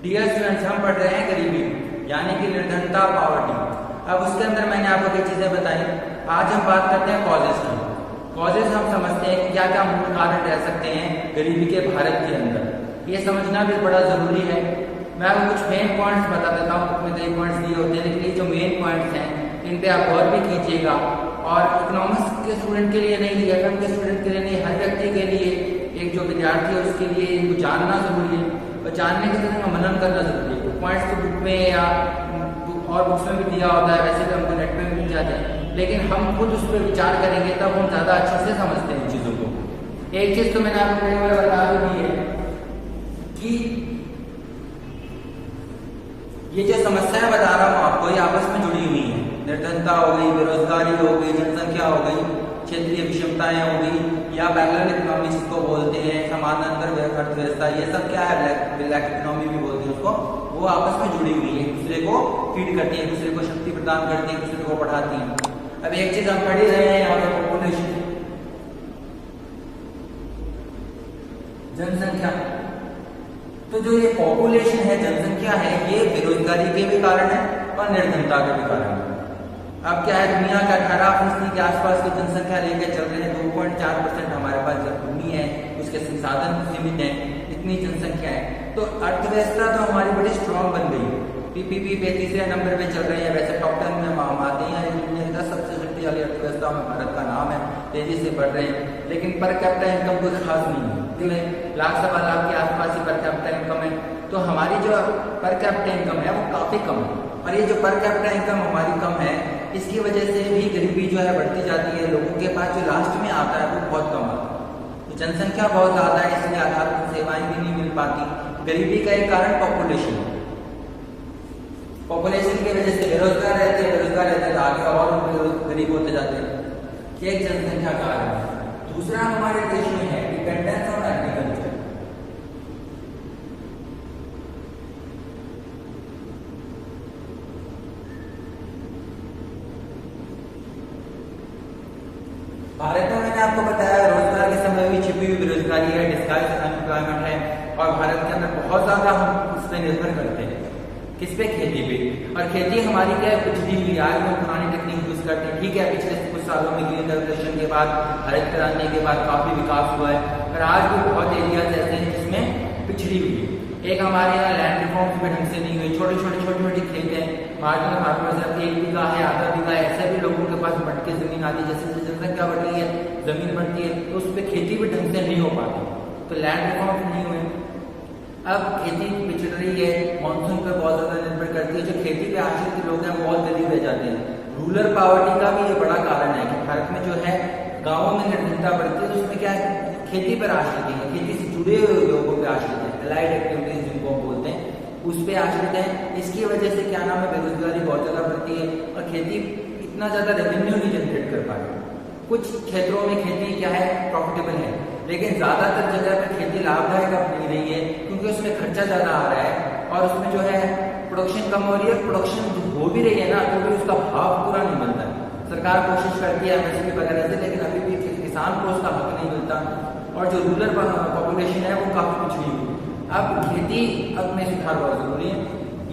Dear students, हम पढ़ रहे हैं गरीबी यानी कि निर्धनता, पॉवर्टी। अब उसके अंदर मैंने आपको कई चीजें बताई। आज हम बात करते हैं कॉजेज की। कॉजेज हम समझते हैं कि क्या क्या मूल कारण रह सकते हैं गरीबी के भारत के अंदर। ये समझना भी बड़ा जरूरी है। मैं आपको कुछ मेन पॉइंट्स बता देता हूँ। उसमें कई पॉइंट्स दिए होते हैं, लेकिन ये जो मेन पॉइंट्स हैं इन पे आप गौर भी कीजिएगा। और इकोनॉमिक्स के स्टूडेंट के लिए नहीं, एफएम के स्टूडेंट के लिए नहीं, हर व्यक्ति के लिए, एक जो विद्यार्थी है उसके लिए इनको जानना जरूरी है। और जानने के लिए मनन करना जरूरी है। पॉइंट्स तो बुक में या और बुक्स में भी दिया होता है, वैसे भी हमको नेट में भी मिल जाते हैं, लेकिन हम खुद उस पर विचार करेंगे तब हम ज्यादा अच्छे से समझते हैं चीजों को। एक चीज तो मैंने आपको कई बार बता दी है कि ये जो समस्याएं बता रहा हूं आपको, ये आपस में जुड़ी हुई है। निर्धनता हो गई, बेरोजगारी हो गई, जनसंख्या हो गई, क्षेत्रीय विषमताएं हो गई, या बैकलैंड इकोनॉमी जिसको बोलते हैं, समानांतर अर्थव्यवस्था, ये सब क्या है, ब्लैक इकोनॉमी भी बोलते हैं उसको। वो आपस में जुड़ी हुई है, एक दूसरे को फीड करती है, एक दूसरे को शक्ति प्रदान करती है, एक दूसरे को बढ़ाती है। अब एक चीज हम पढ़ ही रहे हैं यहाँ पे, पॉपुलेशन, जनसंख्या। तो जो ये पॉपुलेशन है, जनसंख्या है, ये बेरोजगारी के भी कारण है और निर्धनता के भी कारण है। अब क्या है, दुनिया का 18% के आसपास की जनसंख्या लेकर चल रहे हैं। 2.4% हमारे पास जब भूमि है, उसके संसाधन सीमित है, इतनी जनसंख्या है, तो अर्थव्यवस्था तो हमारी बड़ी स्ट्रांग बन गई है। पीपीपी पे तीसरे नंबर पे चल रहे हैं। वैसे टॉप 10 में हम आते हैं, दुनिया की 10 सबसे शक्तिशाली अर्थव्यवस्था में भारत का नाम है, तेजी से बढ़ रहे हैं। लेकिन पर कैपिटा इनकम कोई खास नहीं है, लाख सवा लाख के आसपास ही पर कैपिटा इनकम है। तो हमारी जो पर कैपिटा इनकम है वो काफी कम है। और ये जो पर कैपिटा इनकम हमारी कम है, इसकी वजह से भी गरीबी जो है बढ़ती जाती है। लोगों के पास जो लास्ट में आता है वो बहुत कम आता है। तो जनसंख्या बहुत ज्यादा है, इसलिए आधारभूत सेवाएं भी नहीं मिल पाती। गरीबी का एक कारण पॉपुलेशन है। पॉपुलेशन की वजह से बेरोजगार रहते हैं, बेरोजगार रहते हैं तो आगे और गरीब होते जाते हैं। एक जनसंख्या कारण है। दूसरा हमारे देश में है डिपेंडेंस ऑन एग्रीकल्चर। भारत में मैंने आपको बताया रोजगार के समय भी छिपी हुई बेरोजगारी है, डिस्गाइज अनएम्प्लॉयमेंट है। और भारत के अंदर बहुत ज्यादा हम उस पर निर्भर करते हैं, किस पे, खेती पे। और खेती हमारी क्या है, पिछड़ी हुई। आज हम पुरानी टेक्निक यूज करते हैं, ठीक है, पिछले कुछ सालों में ग्रीन रेवोल्यूशन के बाद, हरित क्रांति के बाद काफी विकास हुआ है, पर आज भी बहुत एरियाज ऐसे हैं जिसमें पिछड़ी हुई है। एक हमारे यहाँ लैंड रिफॉर्म्स में ढंग से नहीं हुई, छोटे छोटे खेत हैं, मार्जिनल फार्मर्स है, 1 बीघा है, आधा बीघा है, ऐसे भी लोगों के पास बढ़ के जमीन आती है। जैसे जनसंख्या बढ़ रही है, जमीन बढ़ती है, तो उस पर खेती भी ढंग से नहीं हो पाती, तो लैंड रिफॉर्म्स नहीं हुए। अब खेती पिछड़ रही है, मानसून पर बहुत ज्यादा निर्भर करती है। जो खेती पे आश्रित लोग हैं बहुत गरीब रह जाते हैं। रूरल पॉवर्टी का भी ये बड़ा कारण है कि भारत में जो है गांवों में निर्धनता बढ़ती है, तो उसमें क्या है, खेती पर आश्रित है, खेती से जुड़े हुए लोगों पर आश्रित है, एलाइड एक्टिविटीज जिनको हम बोलते हैं, उस पर आश्रित है। इसकी वजह से क्या नाम है, बेरोजगारी बहुत ज्यादा बढ़ती है और खेती इतना ज्यादा रेवेन्यू नहीं जनरेट कर पाती। कुछ क्षेत्रों में खेती क्या है, प्रॉफिटेबल है, लेकिन ज्यादातर जगह पर खेती लाभदायक अब नहीं रही है, क्योंकि उसमें खर्चा ज्यादा आ रहा है और उसमें जो है प्रोडक्शन कम हो रही है। प्रोडक्शन जो हो भी रही है ना, तो भी उसका भाव पूरा नहीं मिलता है। सरकार कोशिश करती है एमएसपी वगैरह से, लेकिन अभी भी किसान को उसका हक नहीं मिलता। और जो रूरल पॉपुलेशन है वो काफी पिछड़ी हुई। अब खेती अब में सुधार बहुत जरूरी है।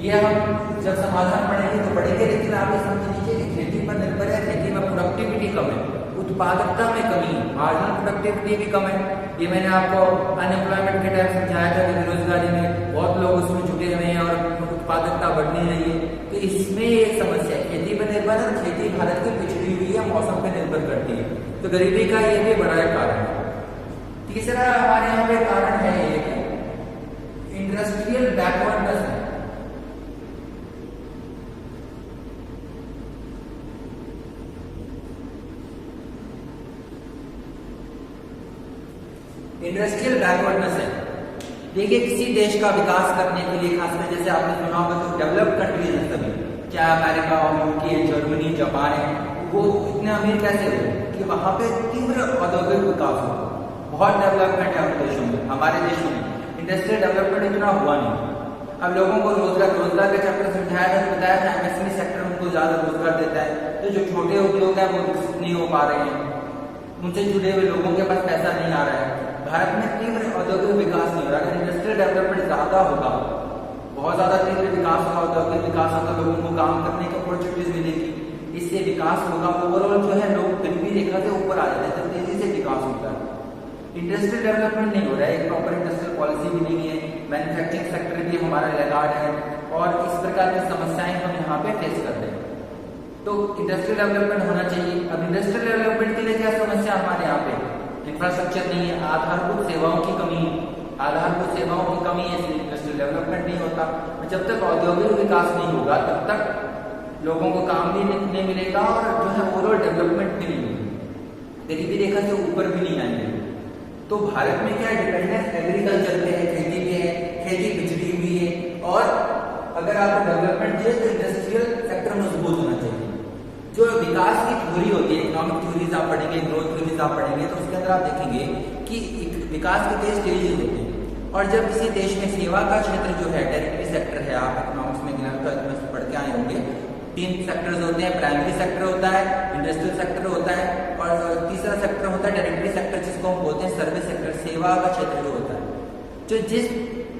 ये हम जब समाधान पढ़ेंगे तो पढ़ेंगे, लेकिन आप ये समझ लीजिए कि खेती पर निर्भर है, खेती में प्रोडक्टिविटी कम है, उत्पादकता में कमी है, मार्जिनल प्रोडक्टिविटी भी कम है। ये मैंने आपको अनएम्प्लॉयमेंट के टाइम समझाया था कि बेरोजगारी में बहुत लोग उसमें जुटे हुए हैं और उत्पादकता बढ़ नहीं रही है। तो इसमें एक समस्या है, खेती पर निर्भर है, खेती भारत की पिछड़ी हुई है, मौसम पर निर्भर करती है, तो गरीबी का ये भी बड़ा कारण है। तीसरा हमारे यहाँ पे कारण है एक इंडस्ट्रियल बैकवर्डनेस है। इंडस्ट्रियल बैकवर्डनेस है। देखिए, किसी देश का विकास करने के लिए, खासकर जैसे आपने सुना होगा तो डेवलप्ड कंट्रीज है सभी, चाहे अमेरिका और यूके, जर्मनी, जापान है, वो इतने अमीर कैसे हो कि वहां पे तीव्र औद्योगिक विकास हो, बहुत डेवलपमेंट है उन देशों में। हमारे देशों में इंडस्ट्रियल डेवलपमेंट इतना हुआ नहीं। अब लोगों को रोजगार का चैप्टर समझाया था, बताया था एमएसएमई सेक्टर उनको ज्यादा रोजगार देता है, तो जो छोटे उद्योग है वो विकसित नहीं हो पा रहे हैं, उनसे जुड़े हुए लोगों के पास पैसा नहीं आ रहा है। भारत में तीव्र औद्योगिक विकास नहीं हो रहा। अगर इंडस्ट्रियल डेवलपमेंट ज्यादा होगा, बहुत ज़्यादा तीव्र विकास होगा, औद्योगिक विकास होगा, लोगों को काम करने की अपॉर्चुनिटीज मिलेगी, इससे विकास होगा। ओवरऑल जो है लोग गरीबी रेखा से ऊपर आ जाते हैं, तो तेजी से विकास होता है। इंडस्ट्रियल डेवलपमेंट नहीं हो रहा है, एक प्रॉपर इंडस्ट्रियल पॉलिसी भी नहीं है, मैन्युफैक्चरिंग सेक्टर भी हमारा लैगार्ड है, और इस प्रकार की समस्याएं हम यहाँ पे फेस कर रहे हैं। तो इंडस्ट्रियल डेवलपमेंट होना चाहिए। अब इंडस्ट्रियल डेवलपमेंट के लिए क्या समस्या हमारे यहाँ पे? इंफ्रास्ट्रक्चर नहीं है, आधारभूत सेवाओं की कमी है, आधारभूत सेवाओं की कमी है, इसलिए इंडस्ट्रियल डेवलपमेंट नहीं होता। जब तक औद्योगिक विकास नहीं होगा तब तक लोगों को काम भी नहीं मिलेगा, और जो है ओवरऑल डेवलपमेंट भी नहीं होगी, गरीबी रेखा से ऊपर भी नहीं आएंगे। तो भारत में क्या डिपेंडेंस एग्रीकल्चर पे है, खेती पे है, खेती पिछड़ी हुई है, और अगर आप डेवलपमेंट चाहिए तो इंडस्ट्रियल सेक्टर मजबूत होना चाहिए। जो विकास की थ्योरी होती है, इकोनॉमिक थ्योरीज आप पढ़ेंगे, ग्रोथ थ्योरीज आप पढ़ेंगे, तो उसके अंदर आप देखेंगे कि विकास के कई स्टेजेस होते हैं, और जब किसी देश में सेवा का क्षेत्र जो है, टेरिटरी सेक्टर है, आप इकोनॉमिक्स में पढ़ के आए होंगे, 3 सेक्टर्स होते हैं, प्राइमरी सेक्टर होता है, इंडस्ट्रियल सेक्टर होता है, और तीसरा सेक्टर होता है टेरिटरी सेक्टर, जिसको हम बोलते हैं सर्विस सेक्टर, सेवा का क्षेत्र जो होता है। जो जिस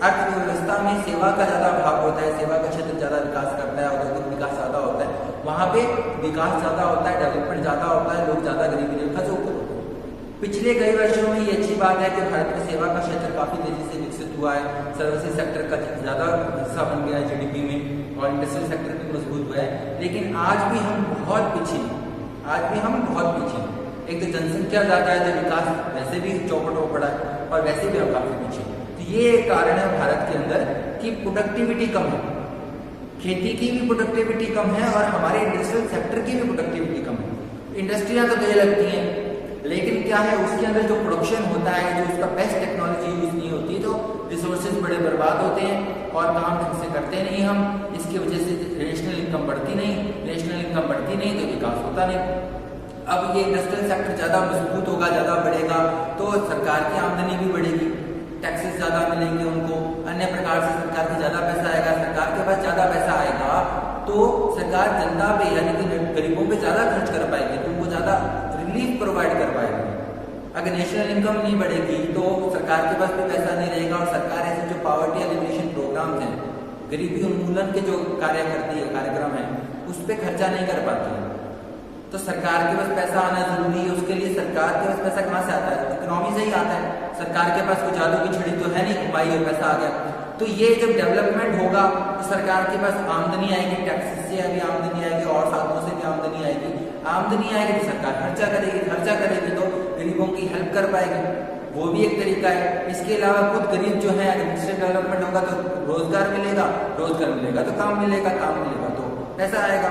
अर्थव्यवस्था में सेवा का ज्यादा भाग होता है, सेवा का क्षेत्र ज्यादा विकास करता है, औद्योगिक विकास ज्यादा होता है, वहां पे विकास ज्यादा होता है, डेवलपमेंट ज्यादा होता है, लोग ज्यादा गरीबी रेखा से ऊपर होते हैं। पिछले कई वर्षों में ये अच्छी बात है कि भारत में सेवा का क्षेत्र काफी तेजी से विकसित हुआ है, सर्विसेज सेक्टर का ज्यादा हिस्सा बन गया है जीडीपी में, और इंडस्ट्रियल सेक्टर भी मजबूत हुआ है। लेकिन आज भी हम बहुत पीछे हैं, आज भी हम बहुत पीछे हैं। एक तो जनसंख्या ज्यादा है, तो विकास वैसे भी चौपट हो पड़ा है, और वैसे भी हम काफी पीछे हैं। तो ये एक कारण है भारत के अंदर कि प्रोडक्टिविटी कम है, खेती की भी प्रोडक्टिविटी कम है, और हमारे इंडस्ट्रियल सेक्टर की भी प्रोडक्टिविटी कम है। इंडस्ट्रियां तो कई लगती हैं, लेकिन क्या है, उसके अंदर जो प्रोडक्शन होता है, जो उसका बेस्ट टेक्नोलॉजी यूज नहीं होती, तो रिसोर्सेज बड़े बर्बाद होते हैं, और काम ढंग से करते नहीं हम। इसकी वजह से नेशनल इनकम बढ़ती नहीं, नेशनल इनकम बढ़ती नहीं तो विकास होता नहीं। अब ये इंडस्ट्रियल सेक्टर ज्यादा मजबूत होगा, ज्यादा बढ़ेगा, तो सरकार की आमदनी भी बढ़ेगी, टैक्सेस ज्यादा मिलेंगे उनको, अन्य प्रकार से सरकार की ज्यादा पैसा आएगा। सरकार के पास ज्यादा पैसा आएगा तो सरकार जनता पे यानी कि गरीबों पे ज्यादा खर्च कर पाएगी, तो उनको ज्यादा रिलीफ प्रोवाइड कर पाएगी। अगर नेशनल इनकम नहीं बढ़ेगी तो सरकार के पास भी पैसा नहीं रहेगा, और सरकार ऐसे जो पॉवर्टी एलिमिनेशन प्रोग्राम्स हैं, गरीबी उन्मूलन के जो कार्य करती है, कार्यक्रम है, उस पर खर्चा नहीं कर पाती है। तो सरकार के पास पैसा आना जरूरी है, उसके लिए सरकार के पास पैसा कहाँ से आता है? इकोनॉमी से ही आता है। सरकार के पास कोई जादू की छड़ी तो है नहीं, उपाय और पैसा आ गया। तो ये जब डेवलपमेंट होगा तो सरकार के पास आमदनी आएगी, टैक्सेस से भी आमदनी आएगी, और साधनों से भी आमदनी आएगी। आमदनी आएगी तो सरकार खर्चा करेगी, खर्चा करेगी तो गरीबों की हेल्प कर पाएगी, वो भी एक तरीका है। इसके अलावा खुद गरीब जो है, अगर इंडस्ट्रियल डेवलपमेंट होगा तो रोजगार मिलेगा, रोजगार मिलेगा तो काम मिलेगा, काम मिलेगा तो पैसा आएगा,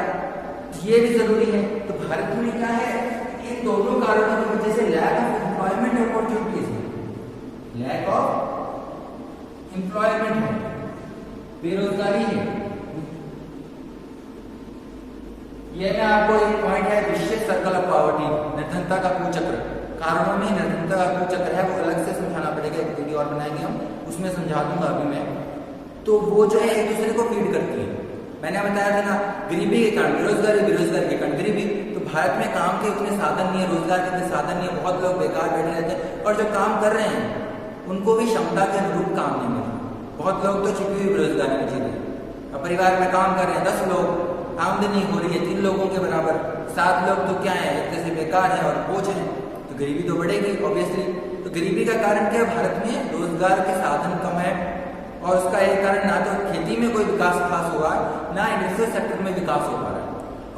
ये भी जरूरी है। तो भारत में क्या है, इन दोनों कारणों की वजह से लैक ऑफ एम्प्लॉयमेंट अपॉर्चुनिटीज है, लैक ऑफ एम्प्लॉयमेंट है, बेरोजगारी है। ये मैं आपको एक पॉइंट है, विशेष सर्कल ऑफ पॉवर्टी, निर्धनता का कुचक्र। कारणों में निर्धनता का कुचक्र है, वो अलग से समझाना पड़ेगा, एक वीडियो और बनाएंगे हम, उसमें समझा दूंगा अभी मैं। तो वो जो है एक दूसरे को फीड करती है। मैंने बताया था ना, गरीबी के कारण बेरोजगारी, बेरोजगारी के कारण गरीबी। तो भारत में काम के उतने साधन नहीं है, रोजगार के उतने साधन नहीं है, बहुत लोग बेकार बैठे रहते हैं, और जो काम कर रहे हैं उनको भी क्षमता के अनुरूप काम नहीं मिल रहा। बहुत लोग तो छिपी हुई बेरोजगारी में जी रहे हैं। अब परिवार में काम कर रहे हैं 10 लोग, आमदनी हो रही है 3 लोगों के बराबर, 7 लोग तो क्या है, एक तरह से बेकार है और बोझ है, तो गरीबी तो बढ़ेगी ऑब्वियसली। तो गरीबी का कारण क्या है, भारत में रोजगार के साधन कम है, और उसका एक कारण ना तो खेती में कोई विकास खास हुआ है, ना इंडस्ट्रियल सेक्टर में विकास हो पा रहा है।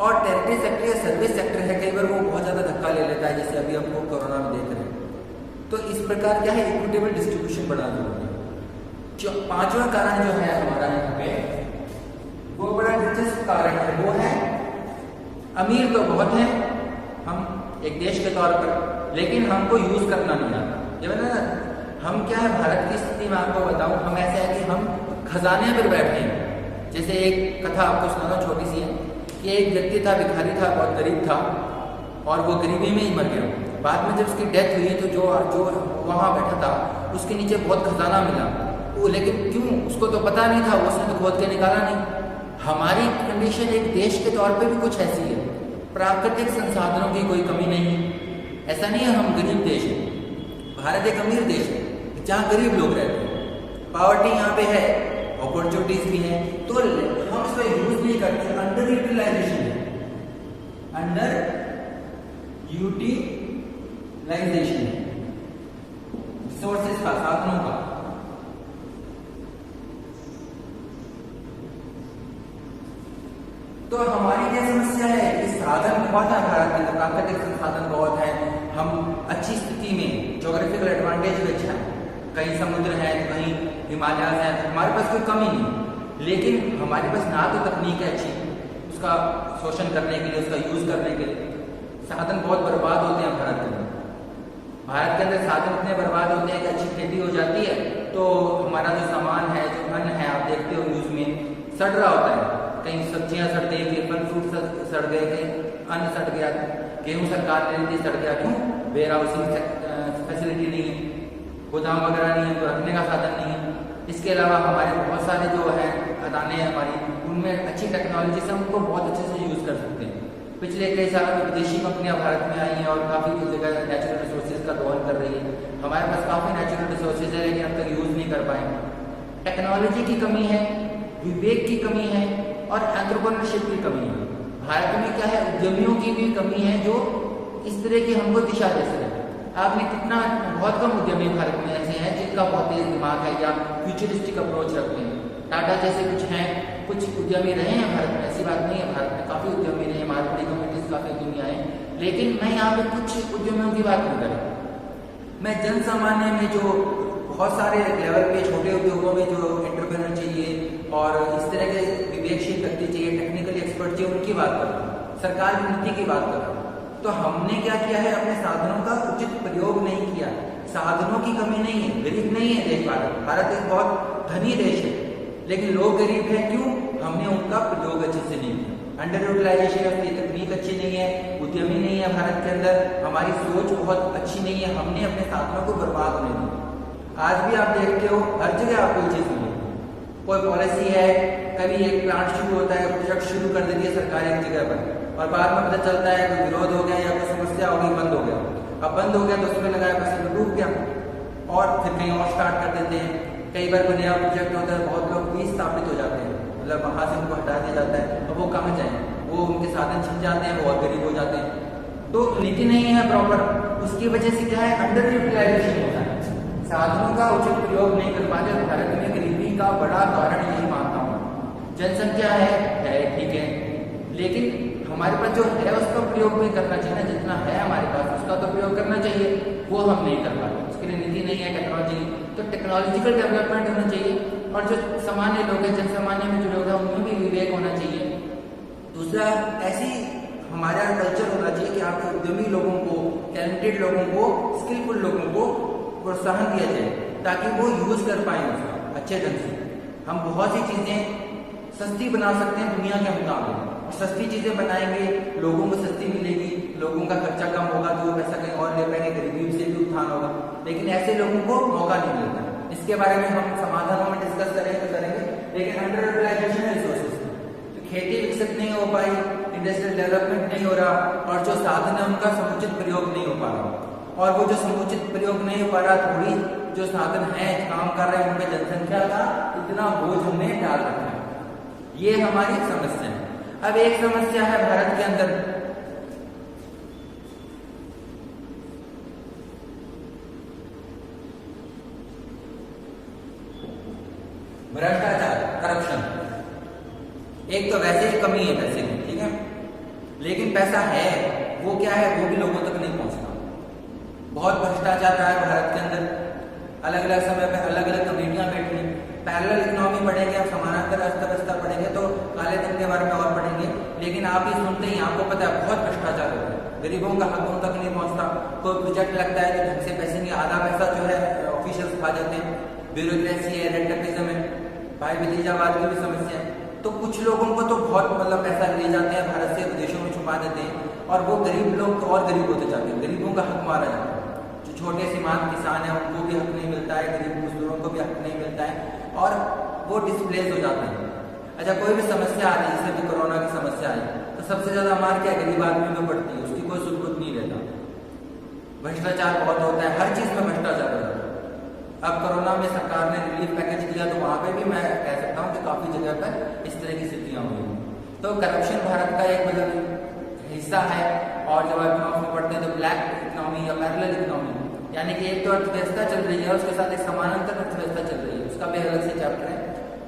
और टेरिटरी सेक्टर या सर्विस सेक्टर है, कई बार वो बहुत ज्यादा धक्का ले लेता है, जैसे अभी हमको कोरोना में देख रहे हैं। तो इस प्रकार क्या है, इक्विटेबल डिस्ट्रीब्यूशन बढ़ा जरूरी है। जो 5वां कारण जो है हमारा यहाँ पे, वो बड़ा दिलचस्प कारण है, वो है अमीर तो बहुत है हम एक देश के तौर पर, लेकिन हमको यूज करना नहीं आता। ये बता ना, हम क्या है, भारत की स्थिति में आपको बताऊं, हम ऐसे है कि हम खजाने पर बैठे हैं। जैसे एक कथा आपको सुनाता हूं, छोटी सी है, कि एक व्यक्ति था, भिखारी था, बहुत गरीब था, और वो गरीबी में ही मर गया। बाद में जब उसकी डेथ हुई तो जो वहां बैठा था उसके नीचे बहुत खजाना मिला, वो लेकिन क्यों, उसको तो पता नहीं था, उसने तो खोद के निकाला नहीं। हमारी कंडीशन एक देश के तौर पे भी कुछ ऐसी है, प्राकृतिक संसाधनों की कोई कमी नहीं है। ऐसा नहीं है हम गरीब देश है, भारत एक अमीर देश है जहाँ गरीब लोग रहते हैं, पावर्टी यहाँ पे है, अपॉर्चुनिटीज भी हैं, तो हम इसका यूज नहीं करते, अंडर यूटिलाइजेशन है, अंडर यूटिलाइजेशन है रिसोर्सेज का, साधनों का। तो हमारी क्या समस्या है कि साधन बहुत है भारत के अंदर, प्राकृतिक संसाधन बहुत है, हम अच्छी स्थिति में, ज्योग्राफिकल एडवांटेज भी अच्छा है, कहीं समुद्र है, कहीं हिमालय है, हमारे पास कोई कमी नहीं, लेकिन हमारे पास ना तो तकनीक है अच्छी उसका शोषण करने के लिए, उसका यूज करने के लिए। साधन बहुत बर्बाद होते हैं भारत के अंदर, भारत के अंदर साधन इतने बर्बाद होते हैं कि अच्छी खेती हो जाती है तो हमारा जो सामान है, जो अन्न है, आप देखते हो न्यूज में सड़ रहा होता है, कहीं सब्जियां सड़ गई, कहीं फल फ्रूट सड़ गए, कहीं अन्न सड़ गया, गेहूं सरकार ले लेती सड़ गया, क्यों? वेयर हाउसिंग फैसिलिटी नहीं है, गोदाम वगैरह नहीं है, तो रखने का साधन नहीं है। इसके अलावा हमारे बहुत सारे जो है खदानें हैं हमारी, उनमें अच्छी टेक्नोलॉजी से हम उनको बहुत अच्छे से यूज कर सकते हैं। पिछले कई सालों में विदेशी कंपनियां भारत में आई हैं और काफी जगह नेचुरल रिसोर्सेज का दोहन कर रही है। हमारे पास काफी नेचुरल रिसोर्सेज है, लेकिन अब तक यूज नहीं कर पाए। टेक्नोलॉजी की कमी है, विवेक की कमी है और एंटरप्रेन्योरशिप की कमी है। भारत में क्या है, उद्यमियों की भी कमी है जो इस तरह की हमको दिशा दे सके। आपने कितना, बहुत कम उद्यमी भारत में ऐसे हैं जिनका बहुत तेज दिमाग है या फ्यूचरिस्टिक अप्रोच रखते हैं। टाटा जैसे कुछ हैं, कुछ उद्यमी रहे हैं भारत में, ऐसी बात नहीं है, भारत में काफी उद्यमी रहे, मार्केटिंग कम्युनिटीज काफी उद्यमी आए, लेकिन मैं यहाँ पे कुछ उद्यमियों की बात नहीं करूँ। मैं जन सामान्य में जो बहुत सारे लेवल पे छोटे उद्योगों में जो एंटरप्रेन्योर चाहिए और इस तरह के विवेकशील व्यक्ति चाहिए, टेक्निकली एक्सपर्ट चाहिए, उनकी बात कर रहा हूँ, सरकार की नीति की बात कर रहा हूँ। तो हमने क्या किया है, अपने साधनों का उचित प्रयोग नहीं किया। साधनों की कमी नहीं है, गरीब नहीं है देश भारत एक बहुत धनी देश है, लेकिन लोग गरीब है, क्यों? हमने उनका प्रयोग अच्छे से नहीं किया। अंडर यूटिलाइजेशन है, उसकी तकनीक अच्छी नहीं है, उद्यमी नहीं है भारत के अंदर, हमारी सोच बहुत अच्छी नहीं है, हमने अपने साधनों को बर्बाद होने दिया। आज भी आप देखते हो हर जगह आप कोई चीज मिलेगी, कोई पॉलिसी है, कभी एक प्लांट शुरू होता है, प्रोजेक्ट शुरू कर देती है सरकार एक जगह पर, और बाद में पता चलता है कोई विरोध हो गया या कोई समस्या हो गई, बंद हो गया। अब बंद हो गया तो उसमें लगाया पैसे में डूब गया, और फिर कहीं और स्टार्ट कर देते हैं। कई बार कोई नया प्रोजेक्ट होता है, बहुत लोग भी स्थापित हो जाते हैं, मतलब वहां से उनको हटा दिया जाता है, अब वो कहाँ जाए, वो उनके साधन छिन जाते हैं, वो और गरीब हो जाते हैं। तो नीति नहीं है प्रॉपर, उसकी वजह से क्या है, अंडर यूटिलाइजेशन होता है, साधनों का उचित प्रयोग नहीं कर पाते। भारत में गरीबी का बड़ा कारण यही मानता हूँ। जनसंख्या है ठीक है, लेकिन हमारे पास जो है उसका प्रयोग भी करना चाहिए ना, जितना है हमारे पास उसका तो प्रयोग करना चाहिए, वो हम नहीं कर पाते। उसके लिए नीति नहीं है, टेक्नोलॉजी, तो टेक्नोलॉजिकल डेवलपमेंट होना चाहिए, और जो सामान्य लोग हैं, जन सामान्य में जो लोग हैं, उनमें भी विवेक होना चाहिए। दूसरा, ऐसी हमारा कल्चर होना चाहिए कि आपके उद्यमी लोगों को, टैलेंटेड लोगों को, स्किलफुल लोगों को प्रोत्साहन दिया जाए ताकि वो यूज कर पाए उसका अच्छे ढंग से। हम बहुत सी चीजें सस्ती बना सकते हैं दुनिया के मुकाबले, और सस्ती चीजें बनाएंगे, लोगों को सस्ती मिलेगी, लोगों का खर्चा कम होगा, तो वो पैसा कहीं और ले पाएंगे, गरीबी से भी उत्थान होगा। लेकिन ऐसे लोगों को मौका नहीं मिलता। इसके बारे में हम समाधानों में डिस्कस करेंगे तो करेंगे, लेकिन अंडर यूटिलाइजेशन है रिसोर्सेज, तो खेती विकसित नहीं हो पाई, इंडस्ट्रियल डेवलपमेंट नहीं हो रहा, और जो साधन है उनका समुचित प्रयोग नहीं हो पा रहा, और वो जो समुचित प्रयोग नहीं हो पा रहा, थोड़ी जो साधन है काम कर रहे हैं उनमें जनसंख्या का इतना बोझ हमने डाल रखा है। ये हमारी समस्या है। अब एक समस्या है भारत के अंदर, भ्रष्टाचार, करप्शन। एक तो वैसे ही कमी है पैसे की, ठीक है, लेकिन पैसा है वो क्या है, वो भी लोगों तक नहीं पहुंचता। बहुत भ्रष्टाचार रहा है भारत के अंदर, अलग अलग समय पे अलग अलग कमेटियां बैठी हैं। पैरेलल इकोनॉमी पढ़ेंगे आप, समानांतर अर्थव्यवस्था पढ़ेंगे तो काले धन के बारे में और पढ़ेंगे, लेकिन आप ही सुनते ही आपको पता है बहुत भ्रष्टाचार होता है, गरीबों का हक उन तक नहीं पहुंचता। कोई प्रोजेक्ट लगता है कि ढंग से पैसे नहीं, आधा पैसा जो है ऑफिशियल्स खा जाते हैं, ब्यूरोक्रेसी है, रेंटपिज्म है, भाई भतीजावाद की भी समस्या है। तो कुछ लोगों को तो बहुत मतलब पैसा ले जाते हैं भारत से, विदेशों में छुपा देते हैं, और वो गरीब लोग तो और गरीब होते जाते हैं, गरीबों का हक मारा जाता है। जो छोटे सीमांत किसान है उनको भी हक नहीं मिलता है, गरीब मजदूरों को भी हक नहीं मिलता है, और वो डिस्प्लेस हो जाते हैं। अच्छा, कोई भी समस्या आ रही है, जैसे भी कोरोना की समस्या आई, तो सबसे ज्यादा मार क्या गरीब आदमी में पड़ती है, उसकी कोई सुध बुध नहीं रहता। भ्रष्टाचार बहुत होता है, हर चीज में भ्रष्टाचार होता है। अब कोरोना में सरकार ने रिलीफ पैकेज दिया तो वहां पे भी मैं कह सकता हूँ कि काफी जगह पर इस तरह की स्थितियां हुई। तो करप्शन भारत का एक मतलब हिस्सा है। और जब इकोनॉमिक्स में पढ़ते हैं तो ब्लैक इकोनॉमी या पैरेलल इकोनॉमी, यानी कि एक तो अर्थव्यवस्था चल रही है उसके साथ एक समानांतर अर्थव्यवस्था चल रही है, उसका भी अलग से चैप्टर है,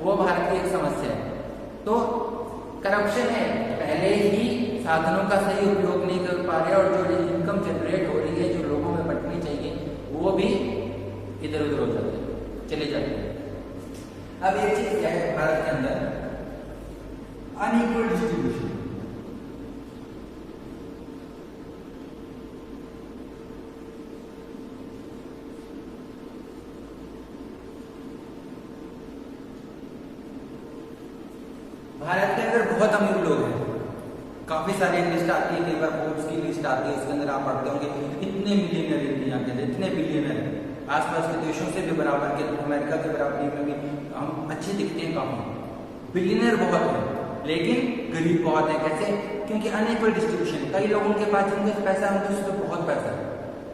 वो भारत की एक समस्या है। तो करप्शन है, पहले ही साधनों का सही उपयोग नहीं कर पा रहे और जो इनकम जनरेट हो रही है, जो लोगों में बंटनी चाहिए, वो भी इधर उधर हो जाते हैं, चले जाते हैं। अब एक चीज क्या है भारत के अंदर, अनइक्वल डिस्ट्रीब्यूशन। भारत के अंदर बहुत अमीर लोग हैं, काफी सारी लिस्ट आती है, कई बार फोर्ब्स की लिस्ट आती है, उसके अंदर आप पढ़ते होंगे इतने मिलियनर इंडिया के अंदर, इतने बिलियनर, आसपास के देशों से भी बराबर के, अमेरिका के बराबरी में भी हम अच्छे दिखते हैं, काफी बिलियनर बहुत है, लेकिन गरीब बहुत है। कैसे? क्योंकि अनइक्वल डिस्ट्रीब्यूशन, कई लोगों के पास जिनके पैसा है उनके पास बहुत पैसा है,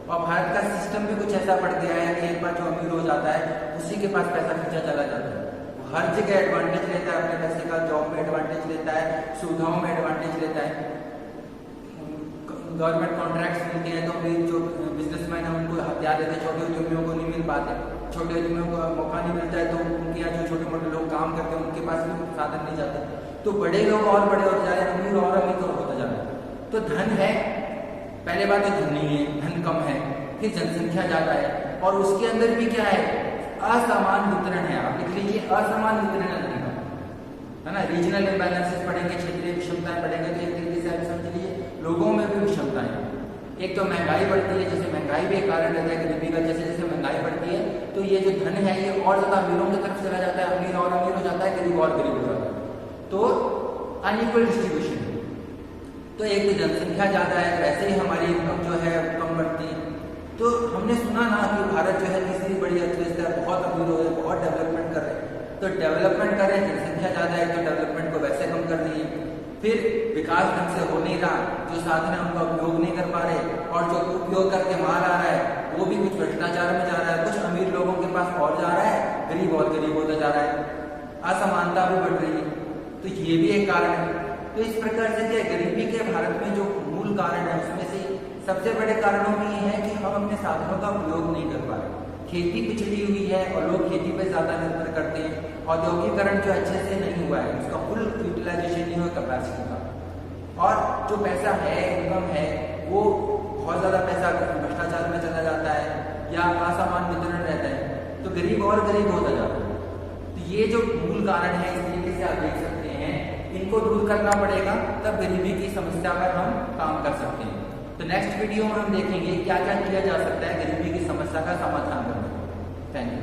और भारत का सिस्टम भी कुछ ऐसा पड़ गया है कि एक बार जो अमीर हो जाता है उसी के पास पैसा खर्चा चला जाता है, हर जगह एडवांटेज लेता है अपने पैसे का, जॉब में एडवांटेज लेता है, सुविधाओं में एडवांटेज लेता है, गवर्नमेंट कॉन्ट्रैक्ट्स मिलते हैं तो फिर जो बिजनेसमैन है उनको हथियार देते हैं, छोटे उद्यमियों को नहीं मिल पाते, छोटे उद्यमियों को मौका नहीं मिलता है, तो उनके यहाँ जो छोटे मोटे लोग काम करते हैं उनके पास भी साधन नहीं जाते, तो बड़े लोग और बड़े होते जा रहे हैं, अमीर और अमीर होते जा रहे हैं। तो धन है, पहले बात तो धन नहीं है, धन कम है, फिर जनसंख्या ज्यादा है, और उसके अंदर भी क्या है, असमान वितरण है। आप लिख लीजिए असमान वितरण है ना, रीजनल इम्बैलेंसेस पढ़ेंगे, क्षेत्रीय विषमताएं पढ़ेंगे, तो एक तरीके से आप समझ लीजिए लोगों में भी विषमताएं। एक तो महंगाई बढ़ती है, जैसे महंगाई भी एक कारण रहता है गरीबी का, जैसे जैसे महंगाई बढ़ती है तो ये जो धन है ये और ज्यादा अमीरों की तरफ चला जाता है, अमीर और अमीर हो जाता है, गरीब और गरीब हो जाता है, तो अनइक्वल डिस्ट्रीब्यूशन। तो एक तो जनसंख्या ज्यादा है, वैसे ही हमारी इनकम जो है कम बढ़ती है। तो हमने सुना ना कि भारत जो है तीसरी बड़ी अर्थव्यवस्था है, बहुत अमीर हो गए, बहुत डेवलपमेंट कर रहे हैं, तो डेवलपमेंट कर रहे हैं, जनसंख्या ज्यादा है तो डेवलपमेंट को वैसे कम कर दिए, फिर विकास ढंग से हो नहीं रहा, जो साधन है उनका उपयोग नहीं कर पा रहे, और जो उपयोग करके माल आ रहा है वो भी कुछ भ्रष्टाचार में जा रहा है, कुछ अमीर लोगों के पास और जा रहा है, गरीब और गरीब होता जा रहा है, असमानता भी बढ़ रही है, तो ये भी एक कारण है। तो इस प्रकार से क्या गरीबी के भारत में जो मूल कारण है उसमें से सबसे बड़े कारणों में ये है कि हम अपने साधनों का उपयोग नहीं कर पा रहे, खेती पिछड़ी हुई है और लोग खेती पर ज्यादा निर्भर करते हैं, औद्योगिकरण जो अच्छे से नहीं हुआ है, उसका फुल यूटिलाइजेशन नहीं हुआ कैपेसिटी का, और जो पैसा है, इनकम है, वो बहुत ज्यादा पैसा भ्रष्टाचार में चला जाता है या असमान वितरण रहता है, तो गरीब और गरीब होता जाता है। तो ये जो मूल कारण है, इस तरीके से आप देख सकते हैं, इनको दूर करना पड़ेगा, तब गरीबी की समस्या पर हम काम कर सकते हैं। तो नेक्स्ट वीडियो में हम देखेंगे क्या क्या किया जा सकता है गरीबी की समस्या का समाधान करने। Thank you.